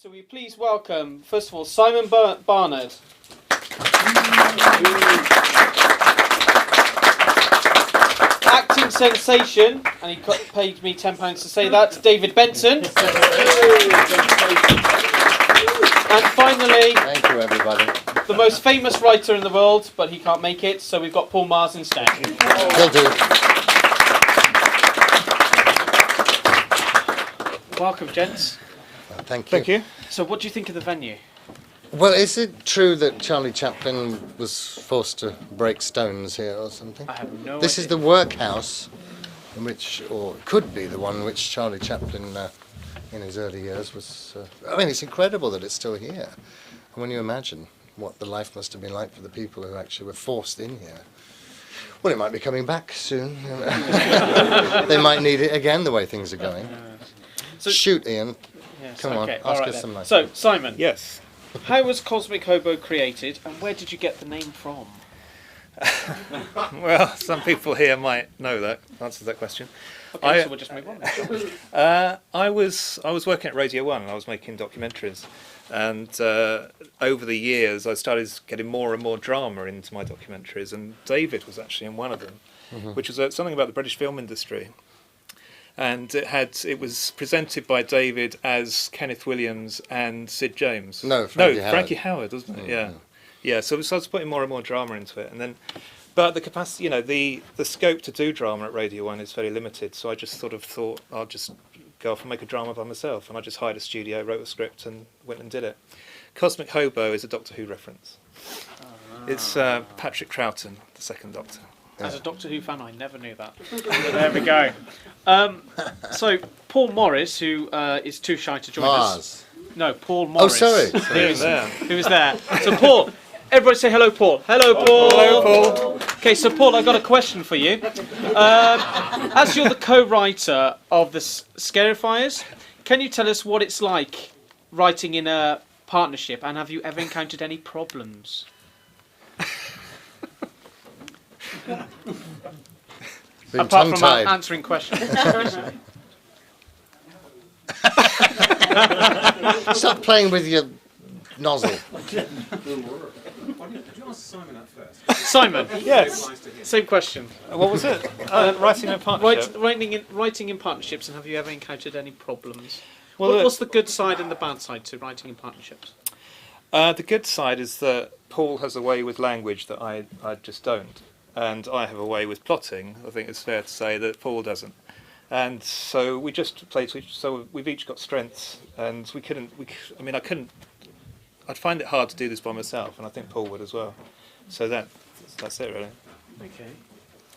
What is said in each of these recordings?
So will you please welcome, first of all, Simon Barnard. Acting sensation, and he paid me £10 to say that, David Benson. And finally, thank you everybody. The most famous writer in the world, but he can't make it, so we've got Paul Magrs instead. Will do. Welcome, gents. Thank you. Thank you. So what do you think of the venue? Well, is it true that Charlie Chaplin was forced to break stones here or something? I have no This idea. is the workhouse, in which, or could be the one in which Charlie Chaplin, in his early years, was. I mean, it's incredible that it's still here. And when you imagine what the life must have been like for the people who actually were forced in here. Well, it might be coming back soon. They might need it again, the way things are going. So, shoot, Ian. yes, Come on, okay, ask right us then. some nice. So, Simon, Yes. how was Cosmic Hobo created, and where did you get the name from? Well, some people here might know that. Answers that question. Okay, so we'll just move on. I was working at Radio 1 and I was making documentaries. And over the years, I started getting more and more drama into my documentaries. And David was actually in one of them, which was something about the British film industry. And it was presented by David as Kenneth Williams and Sid James. Frankie Howard, wasn't it? Yeah. Yeah, so I was putting more and more drama into it. And then, but the capacity, the scope to do drama at Radio 1 is very limited. So I just sort of thought I'll just go off and make a drama by myself. And I just hired a studio, wrote a script and went and did it. Cosmic Hobo is a Doctor Who reference. It's Patrick Troughton, the second Doctor. As a Doctor Who fan, I never knew that. There we go. So, Paul Morris, who is too shy to join us. No, Paul Morris. Oh, sorry. Who was there. So, Paul, everybody say hello, Paul. Hello, Paul. Hello, Paul. Okay, so, Paul, I've got a question for you. As you're the co-writer of the Scarifiers, can you tell us what it's like writing in a partnership, and have you ever encountered any problems? Apart from answering questions. Stop playing with your nozzle. Could you ask Simon that first? Simon, Yes. same question. What was it? Writing a partnership. Writing in partnerships, and have you ever encountered any problems? Well, What's the good side and the bad side to writing in partnerships? The good side is that Paul has a way with language that I just don't. And I have a way with plotting. I think it's fair to say that Paul doesn't. And so we just play to each. So we've each got strengths, and I'd find it hard to do this by myself, and I think Paul would as well. So that's it really. Okay.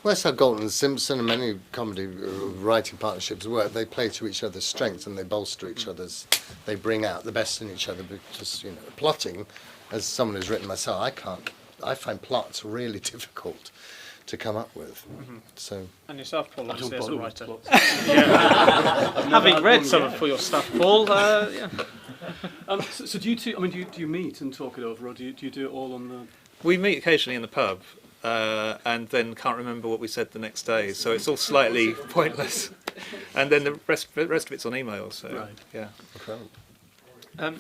Well, that's how Galton and Simpson and many comedy writing partnerships work. They play to each other's strengths and they bolster each other's. They bring out the best in each other. Because plotting, as someone who's written myself, I find plots really difficult to come up with. So. And yourself, Paul, obviously as a writer. Having read some of your stuff, Paul. Yeah. So do you two? I mean, do you meet and talk it over, or do you do it all on the? We meet occasionally in the pub, and then can't remember what we said the next day. So it's all slightly pointless. And then the rest of it's on email. So Right. yeah. Incredible.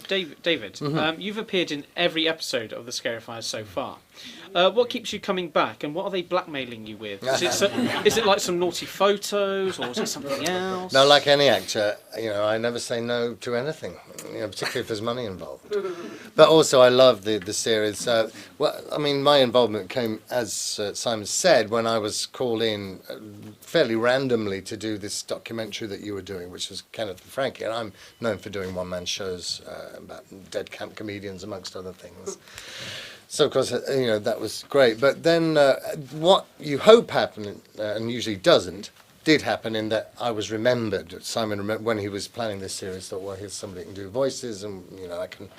David, you've appeared in every episode of the Scarifiers so far. What keeps you coming back, and what are they blackmailing you with? Is it like some naughty photos, or is it something else? No, like any actor, I never say no to anything, particularly if there's money involved. But also, I love the series. My involvement came, as Simon said, when I was called in fairly randomly to do this documentary that you were doing, which was Kenneth and Frankie, and I'm known for doing one-man shows about dead camp comedians, amongst other things. So, of course, that was great. But then what you hope happened, and usually doesn't, did happen in that I was remembered. Simon, when he was planning this series, thought, well, here's somebody who can do voices, and, I can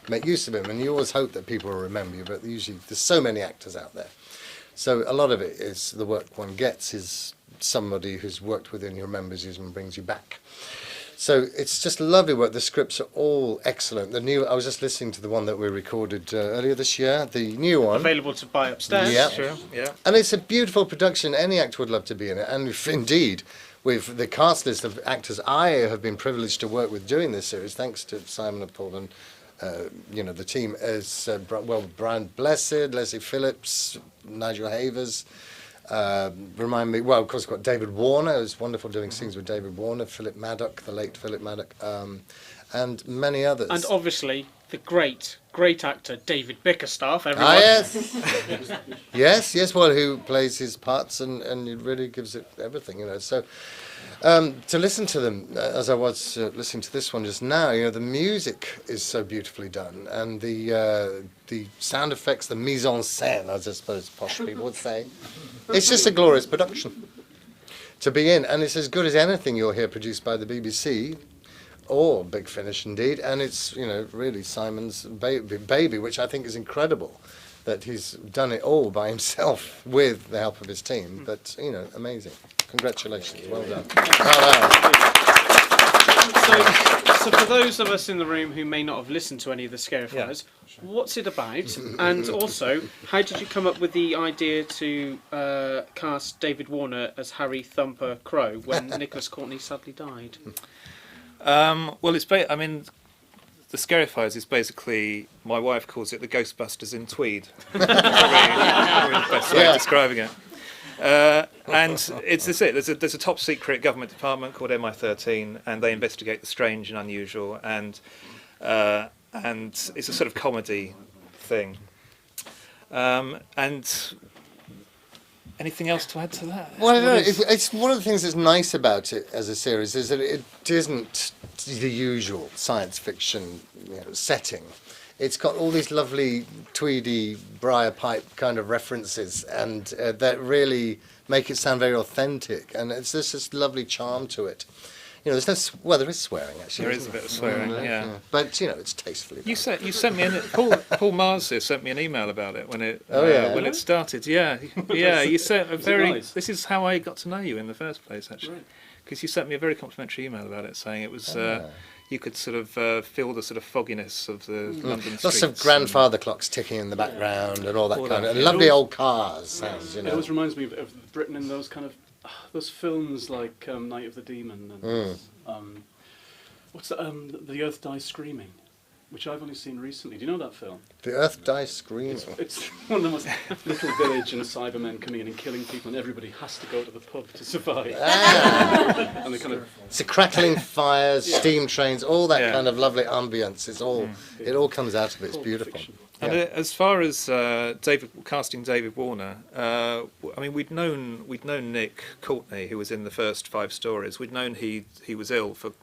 make use of him. And you always hope that people will remember you, but usually there's so many actors out there. So a lot of it is the work one gets is somebody who's worked with you and who remembers you and brings you back. So it's just lovely work. The scripts are all excellent. I was just listening to the one that we recorded earlier this year, the new one. Available to buy upstairs. Yeah. Sure. Yeah. And it's a beautiful production. Any actor would love to be in it. And if indeed with the cast list of actors I have been privileged to work with doing this series, thanks to Simon and Paul and the team is Brian Blessed, Leslie Phillips, Nigel Havers. Remind me, well, of course, we've got David Warner. It was wonderful doing scenes with David Warner, Philip Maddock, the late Philip Maddock, and many others. And obviously, the great actor David Bickerstaff. Everyone. Ah, yes. yes. Well, who plays his parts and it really gives it everything, So, to listen to them, as I was listening to this one just now, the music is so beautifully done, and the sound effects, the mise en scène, as I suppose posh people would say, it's just a glorious production to be in, and it's as good as anything you'll hear produced by the BBC. Or Big Finish, indeed, and it's really Simon's baby, which I think is incredible, that he's done it all by himself with the help of his team. But amazing. Congratulations, well done. So for those of us in the room who may not have listened to any of the Scarifiers, what's it about? And also, how did you come up with the idea to cast David Warner as Harry Thumper Crow when Nicholas Courtney sadly died? Well, the Scarifiers is basically, my wife calls it the Ghostbusters in Tweed. Probably the best way of describing it. And it's it. There's a top secret government department called MI13, and they investigate the strange and unusual, and it's a sort of comedy thing. And anything else to add to that? Well, I don't know. It's one of the things that's nice about it as a series is that it isn't the usual science fiction setting. It's got all these lovely Tweedy, briar pipe kind of references, and that really make it sound very authentic. And it's this lovely charm to it. There's no there is swearing actually. There is a bit of swearing, yeah. But it's tastefully done. You sent me Paul Mars here sent me an email about it when it when it started. Yeah. You sent a very. Nice? This is how I got to know you in the first place, actually, because you sent me a very complimentary email about it, saying it was. You could sort of feel the sort of fogginess of the London streets. Lots of grandfather clocks ticking in the background and all that kind of lovely old cars sounds. It always reminds me of Britain in those kind of those films like Night of the Demon and what's that, The Earth Dies Screaming, which I've only seen recently. Do you know that film? The Earth Dies Screaming. It's one of the most little village and Cybermen coming in and killing people, and everybody has to go to the pub to survive. And they kind of it's a crackling fires, steam trains, all that kind of lovely ambience. It's all it all comes out of it. It's beautiful. fiction. And as far as casting David Warner, we'd known Nick Courtney, who was in the first 5 stories. We'd known he was ill for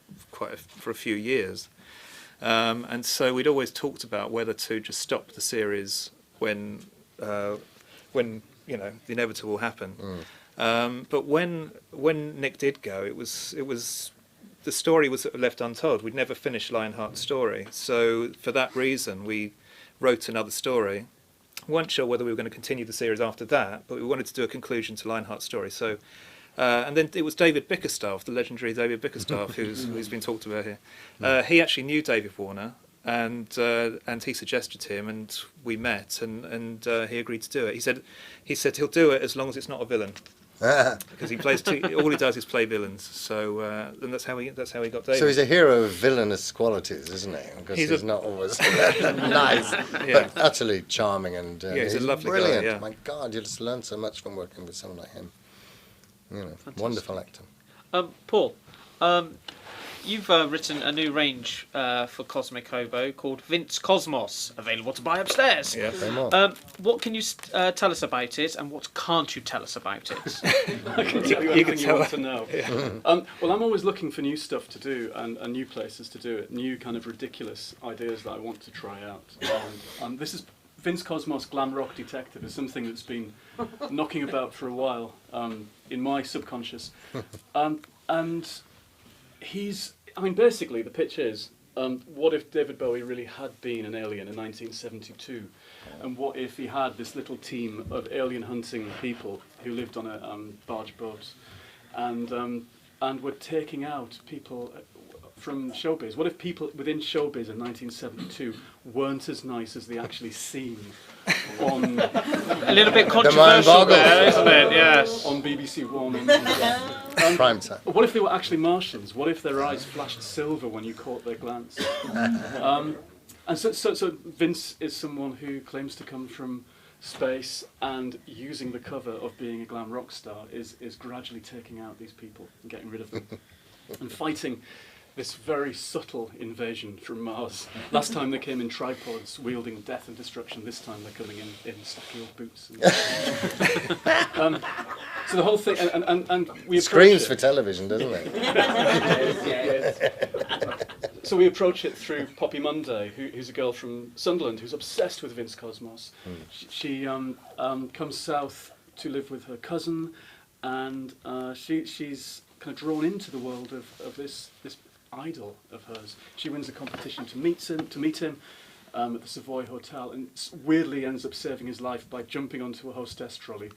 a few years, and so we'd always talked about whether to just stop the series when the inevitable happened. But when Nick did go, it was the story was left untold. We'd never finished Lionheart's story, so for that reason we wrote another story. We weren't sure whether we were going to continue the series after that, but we wanted to do a conclusion to Lionheart's story. So, and then it was David Bickerstaff, the legendary David Bickerstaff, who's been talked about here. He actually knew David Warner, and he suggested him, and we met, and he agreed to do it. He said he'll do it as long as it's not a villain. Because he plays all he does is play villains, so and that's how he got David. So he's a hero of villainous qualities, isn't he? Because he's not always nice, but utterly charming, and he's a lovely brilliant. guy. Yeah. My God, you just learn so much from working with someone like him. Wonderful actor. Paul, you've written a new range for Cosmic Hobo called Vince Cosmos, available to buy upstairs. Yeah. What can you tell us about it, and what can't you tell us about it? I can tell you anything you want to know. Well, I'm always looking for new stuff to do and new places to do it, new kind of ridiculous ideas that I want to try out. This is Vince Cosmos Glam Rock Detective is something that's been knocking about for a while in my subconscious. And basically the pitch is, what if David Bowie really had been an alien in 1972? And what if he had this little team of alien hunting people who lived on a barge boat and were taking out people from showbiz? What if people within showbiz in 1972 weren't as nice as they actually seem on... A little bit controversial there, isn't it? Yes. On BBC One. Prime time. What if they were actually Martians? What if their eyes flashed silver when you caught their glance? And so Vince is someone who claims to come from space, and using the cover of being a glam rock star is gradually taking out these people and getting rid of them and fighting this very subtle invasion from Mars. Last time they came in tripods wielding death and destruction. This time they're coming in stacky old boots. So the whole thing, and we Screams approach for television, doesn't it? So we approach it through Poppy Monday, who's a girl from Sunderland who's obsessed with Vince Cosmos. She comes south to live with her cousin, and she's kind of drawn into the world of this idol of hers. She wins a competition to meet him at the Savoy Hotel, and weirdly ends up saving his life by jumping onto a hostess trolley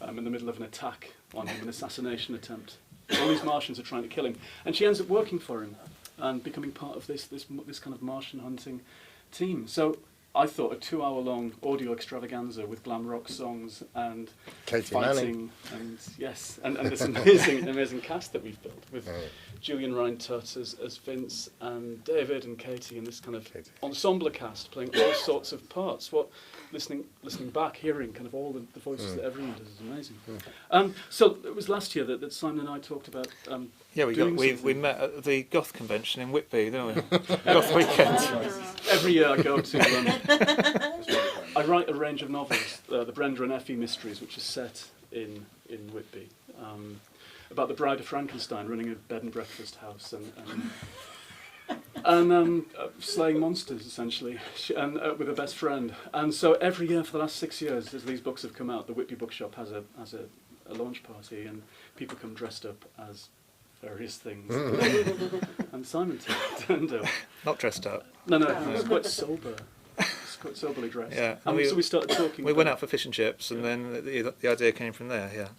in the middle of an attack on him, an assassination attempt. All these Martians are trying to kill him, and she ends up working for him and becoming part of this kind of Martian hunting team. So I thought a 2-hour-long audio extravaganza with glam rock songs and Katie fighting, and yes, and this amazing cast that we've built with Julian Rhind-Tutt as Vince, and David and Katie, and this kind of ensemble cast playing all sorts of parts. What listening back, hearing kind of all the voices that everyone does is amazing. So it was last year that Simon and I talked about. Yeah, we met at the Goth convention in Whitby, didn't we? Goth weekend. Every year I go to. I write a range of novels, the Brenda and Effie mysteries, which is set in Whitby, about the Bride of Frankenstein running a bed and breakfast house and slaying monsters essentially, and with her best friend. And so every year for the last 6 years, as these books have come out, the Whitby Bookshop has a launch party, and people come dressed up as various things. And Simon turned up. Not dressed up. No, he was quite sober. He's quite soberly dressed. Yeah. And so we started talking. We went out for fish and chips, and then the idea came from there. Yeah.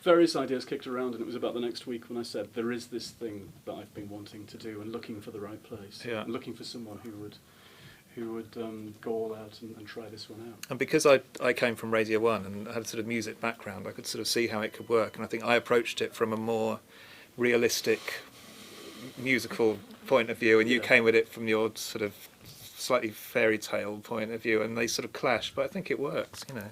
Various ideas kicked around, and it was about the next week when I said there is this thing that I've been wanting to do and looking for the right place. Yeah. And looking for someone who would go all out and try this one out. And because I came from Radio 1 and had a sort of music background, I could sort of see how it could work. And I think I approached it from a more realistic musical point of view, and you came with it from your sort of slightly fairy tale point of view, and they sort of clash. But I think it works, you know.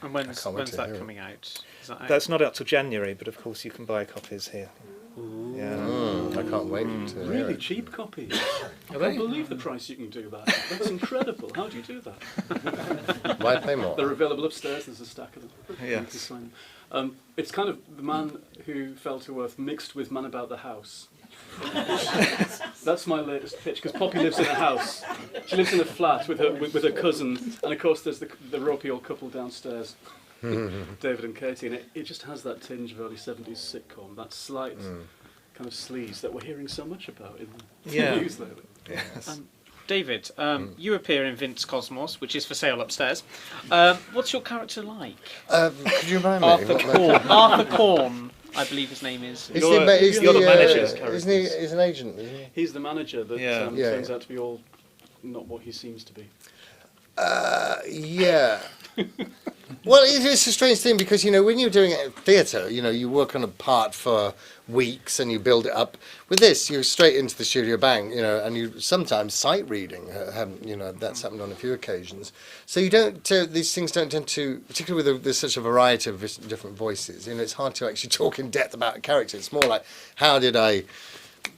And when's that coming out? Is that out? That's not out till January, but of course you can buy copies here. Ooh. Yeah. I can't wait to hear Really it. cheap copies. I Are can't they? believe the price you can do that. That's incredible. How do you do that? Why pay more? They're available upstairs. There's a stack of them. Yes. You can sign them. It's kind of The Man Who Fell to Earth mixed with Man About the House. That's my latest pitch, because Poppy lives in a house. She lives in a flat with her cousin, and of course there's the ropey old couple downstairs, David and Katie, and it just has that tinge of early 70s sitcom, that slight kind of sleaze that we're hearing so much about in the news lately. Yes. David, you appear in Vince Cosmos, which is for sale upstairs. What's your character like? Could you remind me? Arthur Korn. Arthur Korn, I believe his name is. You're the manager's Isn't he? He's an agent, isn't he? He's the manager that turns out to be all not what he seems to be. Yeah. Well, it's a strange thing because, you know, when you're doing theatre, you know, you work on a part for weeks and you build it up. With this, you're straight into the studio, bang, you know, and you sometimes sight reading, you know, that's happened on a few occasions. So you don't, these things don't tend to, particularly with there's such a variety of different voices, you know, it's hard to actually talk in depth about a character. It's more like, how did I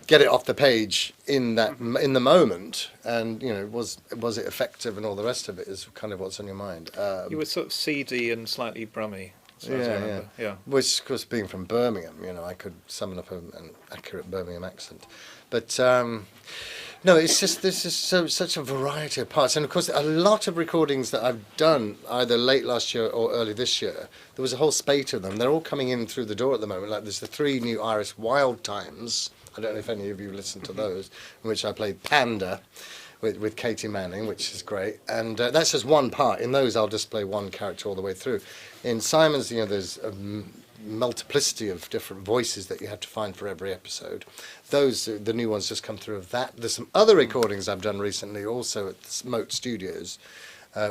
get it off the page in the moment, and you know, was it effective, and all the rest of it is kind of what's on your mind. You were sort of seedy and slightly brummy. As far as I remember. Yeah. Which, of course, being from Birmingham, you know, I could summon up an accurate Birmingham accent. But no, it's just this is such a variety of parts, and of course, a lot of recordings that I've done either late last year or early this year. There was a whole spate of them. They're all coming in through the door at the moment. Like there's the 3 new Irish Wild Times. I don't know if any of you listened to those, in which I played Panda with Katie Manning, which is great. And that's just one part. In those, I'll just play one character all the way through. In Simon's, you know, there's a multiplicity of different voices that you have to find for every episode. Those, the new ones just come through of that. There's some other recordings I've done recently, also at the Moat Studios,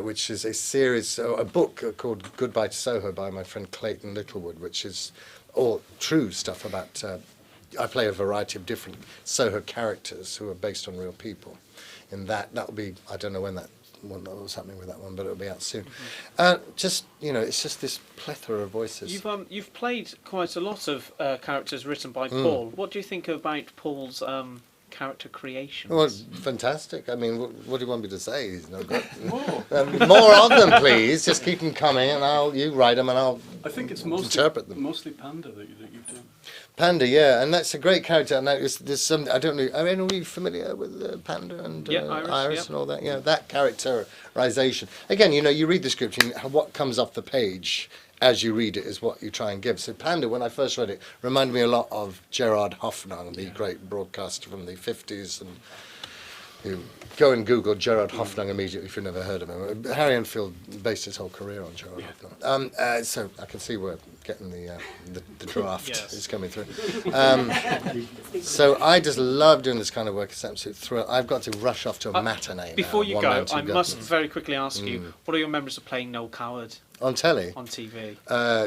which is a series, a book called Goodbye to Soho by my friend Clayton Littlewood, which is or true stuff about. I play a variety of different Soho characters who are based on real people. In that'll be, I don't know when what's happening with that one, but it'll be out soon. Just it's just this plethora of voices. You've played quite a lot of characters written by Paul. What do you think about Paul's character creations? Well, fantastic. I mean, what do you want me to say? He's no good. More of them, please. Just keep them coming, and you write them, and I'll I think it's interpret them. mostly Panda that you've done. Panda, yeah, and that's a great character. And there's some. I don't know. Are you familiar with Panda and Iris and all that? Yeah, that characterization. Again, you read the script, and what comes off the page as you read it is what you try and give. So Panda, when I first read it, reminded me a lot of Gerard Hoffnung, the great broadcaster from the 50s. And you go and Google Gerard Hoffnung immediately if you've never heard of him. Harry Enfield based his whole career on Gerard Hoffnung. So I can see we're getting the draft is coming through. So I just love doing this kind of work. It's an absolute thrill. I've got to rush off to a matinee Before now, you go, I must very quickly ask you, what are your memories of playing Noel Coward on telly? On TV?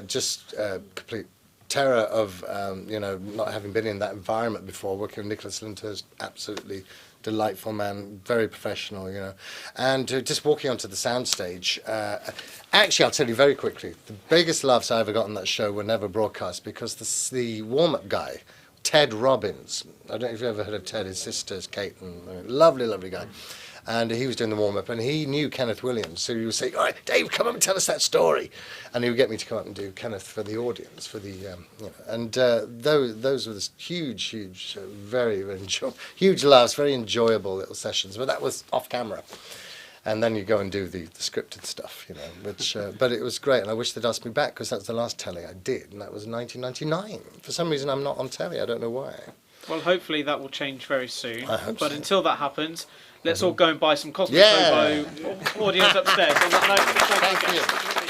Just complete terror of not having been in that environment before. Working with Nicholas Lyndhurst, absolutely delightful man, very professional, and just walking onto the soundstage. Actually, I'll tell you very quickly, the biggest laughs I ever got on that show were never broadcast because the warm-up guy, Ted Robbins, I don't know if you've ever heard of Ted, his sister's Kate, and lovely, lovely guy. And he was doing the warm-up, and he knew Kenneth Williams, so he would say, "All right, Dave, come up and tell us that story," and he would get me to come up and do Kenneth for the audience, for the, and those were the huge, very huge laughs, very enjoyable little sessions. But that was off camera, and then you go and do the scripted stuff, which, but it was great, and I wish they'd asked me back because that's the last telly I did, and that was 1999. For some reason, I'm not on telly. I don't know why. Well, hopefully that will change very soon. I hope but so. Until that happens, let's all go and buy some Cosmic Hobo audios upstairs. On that note, Thank you.